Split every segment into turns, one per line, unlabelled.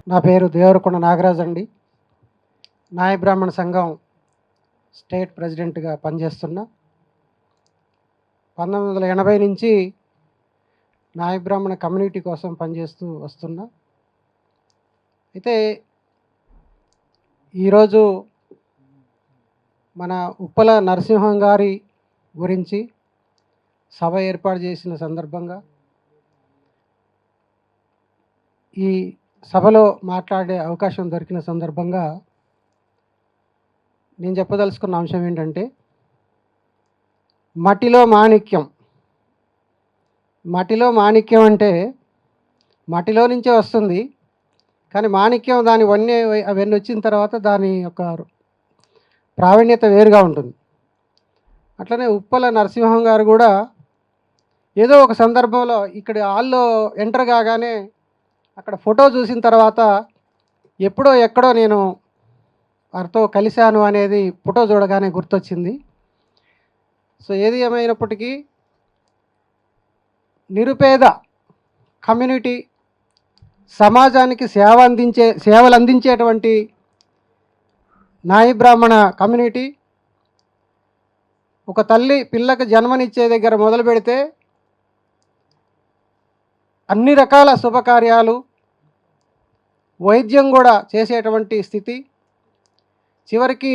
నా పేరు దేవరకొండ నాగరాజ్ అండి. నాయ బ్రాహ్మణ సంఘం స్టేట్ ప్రెసిడెంట్గా పనిచేస్తున్నా. 1980 నుంచి నాయ బ్రాహ్మణ కమ్యూనిటీ కోసం పనిచేస్తూ వస్తున్నా. అయితే ఈరోజు మన ఉప్పల నరసింహం గారి గురించి సభ ఏర్పాటు చేసిన సందర్భంగా ఈ సభలో మాట్లాడే అవకాశం దొరికిన సందర్భంగా నేను చెప్పదలుచుకున్న అంశం ఏంటంటే, మట్టిలో మాణిక్యం. మట్టిలో మాణిక్యం అంటే మట్టిలో నుంచే వస్తుంది, కానీ మాణిక్యం అవన్నీ వచ్చిన తర్వాత దాని యొక్క ప్రావీణ్యత వేరుగా ఉంటుంది. అట్లనే ఉప్పల నరసింహం గారు కూడా ఏదో ఒక సందర్భంలో ఇక్కడ హాల్లో ఎంటర్ కాగానే అక్కడ ఫోటో చూసిన తర్వాత ఎప్పుడో ఎక్కడో నేను వారితో కలిశాను అనేది ఫోటో చూడగానే గుర్తొచ్చింది. సో ఏది ఏమైనప్పటికీ నిరుపేద కమ్యూనిటీ, సమాజానికి సేవలు అందించేటువంటి నాయి బ్రాహ్మణ కమ్యూనిటీ ఒక తల్లి పిల్లకు జన్మనిచ్చే దగ్గర మొదలు పెడితే అన్ని రకాల శుభకార్యాలు, వైద్యం కూడా చేసేటువంటి స్థితి, చివరికి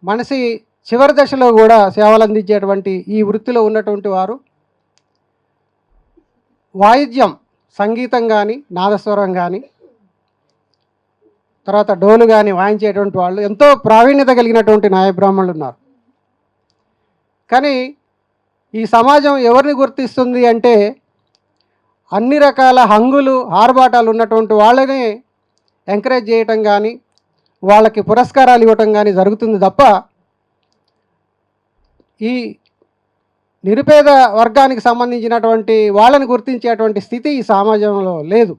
మనిషి చివరి దశలో కూడా సేవలు అందించేటువంటి ఈ వృత్తిలో ఉన్నటువంటి వారు వాయిద్యం, సంగీతం కానీ, నాదస్వరం కానీ, తర్వాత డోలు కానీ వాయించేటువంటి వాళ్ళు ఎంతో ప్రావీణ్యత కలిగినటువంటి నాయ బ్రాహ్మణులు ఉన్నారు. కానీ ఈ సమాజం ఎవరిని గుర్తిస్తుంది అంటే అన్ని రకాల హంగులు, ఆర్భాటాలు ఉన్నటువంటి వాళ్ళని ఎంకరేజ్ చేయటం కానీ, వాళ్ళకి పురస్కారాలు ఇవ్వటం కానీ జరుగుతుంది తప్ప ఈ నిరుపేద వర్గానికి సంబంధించినటువంటి వాళ్ళని గుర్తించేటువంటి స్థితి ఈ సమాజంలో లేదు.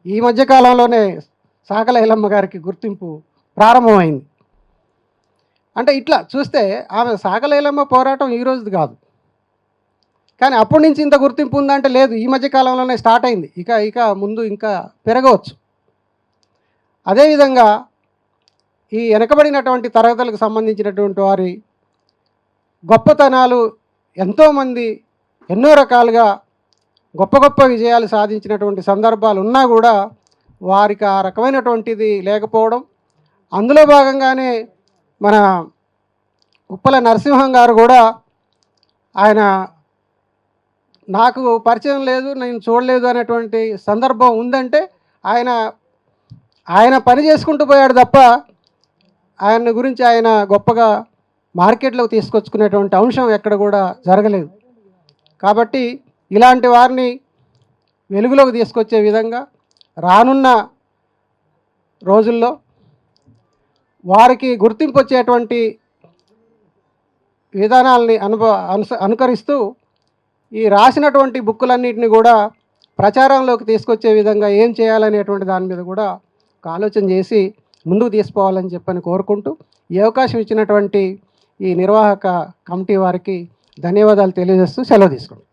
ఈ మధ్యకాలంలోనే సాకల ఐలమ్మ గారికి గుర్తింపు ప్రారంభమైంది. అంటే ఇట్లా చూస్తే ఆమె సాకల ఐలమ్మ పోరాటం ఈ రోజుది కాదు, కానీ అప్పటి నుంచి ఇంత గుర్తింపు ఉందంటే లేదు, ఈ మధ్యకాలంలోనే స్టార్ట్ అయింది. ఇక ముందు ఇంకా పెరగవచ్చు. అదేవిధంగా ఈ వెనకబడినటువంటి తరగతులకు సంబంధించినటువంటి వారి గొప్పతనాలు ఎంతోమంది ఎన్నో రకాలుగా గొప్ప గొప్ప విజయాలు సాధించినటువంటి సందర్భాలు ఉన్నా కూడా వారికి ఆ రకమైనటువంటిది లేకపోవడం, అందులో భాగంగానే మన ఉప్పల నరసింహం గారు కూడా ఆయన నాకు పరిచయం లేదు, నేను చూడలేదు అనేటువంటి సందర్భం ఉందంటే ఆయన పని చేసుకుంటూ పోయాడు తప్ప ఆయన గురించి ఆయన గొప్పగా మార్కెట్లోకి తీసుకొచ్చుకునేటువంటి అంశం ఎక్కడ కూడా జరగలేదు. కాబట్టి ఇలాంటి వారిని వెలుగులోకి తీసుకొచ్చే విధంగా రానున్న రోజుల్లో వారికి గుర్తింపు వచ్చేటువంటి విధానాలని అనుకరిస్తూ ఈ రాసినటువంటి బుక్కులన్నింటినీ కూడా ప్రచారంలోకి తీసుకొచ్చే విధంగా ఏం చేయాలనేటువంటి దాని మీద కూడా ఒక ఆలోచన చేసి ముందుకు తీసుకోవాలని చెప్పని కోరుకుంటూ ఈ అవకాశం ఇచ్చినటువంటి ఈ నిర్వాహక కమిటీ వారికి ధన్యవాదాలు తెలియజేస్తూ సెలవు తీసుకుంటాం.